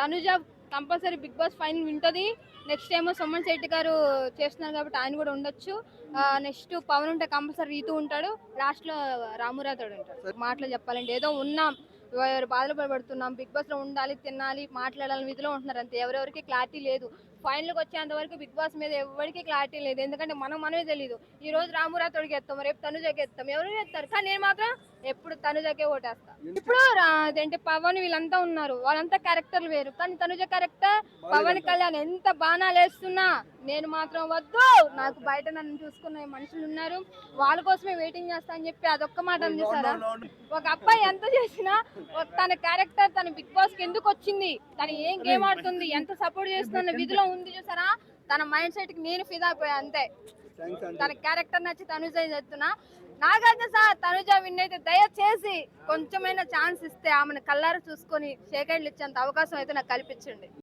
Tanuja compulsory Big Boss final వింటది. Next ఏమో సుమన్ శెట్టి గారు చేస్తున్నారు కాబట్టి ఆయన కూడా ఉండొచ్చు. నెక్స్ట్ పవన్ ఉంటే కంపల్సరీ రీతు ఉంటాడు. లాస్ట్ లో రామురాథోడు ఉంటాడు. మాటలు చెప్పాలంటే ఏదో ఉన్నాం, ఎవరు బాధలు పడుతున్నాం, బిగ్ బాస్ లో ఉండాలి, తినాలి, మాట్లాడాలి విధిలో ఉంటున్నారు అంతే. ఎవరెవరికి క్లారిటీ లేదు. ఫైనల్కి వచ్చేంత వరకు బిగ్ బాస్ మీద ఎవరికి క్లారిటీ లేదు. ఎందుకంటే మనమే తెలియదు. ఈ రోజు రామురాథోడికి ఎత్తాం, రేపు తనుజకి ఎత్తాం, ఎవరు చేస్తారు. కానీ నేను మాత్రం ఎప్పుడు తనుజకే ఓటేస్తా. ఇప్పుడు అదేంటి పవన్ వీళ్ళంతా ఉన్నారు, వాళ్ళంతా క్యారెక్టర్లు వేరు. కానీ తనుజ క్యారెక్టర్ పవన్ కళ్యాణ్ ఎంత బాణాలు వేస్తున్నా నేను మాత్రం వద్దు, నాకు బయట నన్ను చూసుకున్న మనుషులు ఉన్నారు, వాళ్ళ కోసమే వెయిటింగ్ చేస్తా అని చెప్పి అదొక్క మాట చూసారా. ఒక అబ్బాయి ఎంత చేసినా తన క్యారెక్టర్ తన బిగ్ బాస్ కి ఎందుకు వచ్చింది, తను ఏం గేమ్ ఆడుతుంది, ఎంత సపోర్ట్ చేస్తున్న విధిలో ఉంది చూసారా. తన మైండ్ సెట్ కి నేను ఫిదా అయిపోయా అంతే. తన క్యారెక్టర్ నచ్చి తనుజ చెప్తున్నా. నాకైతే సార్ తనుజ విన్ అయితే దయచేసి కొంచెమైనా ఛాన్స్ ఇస్తే ఆమెను కల్లారు చూసుకొని షేక్ హ్యాండ్లు ఇచ్చేంత అవకాశం అయితే నాకు కల్పించండి.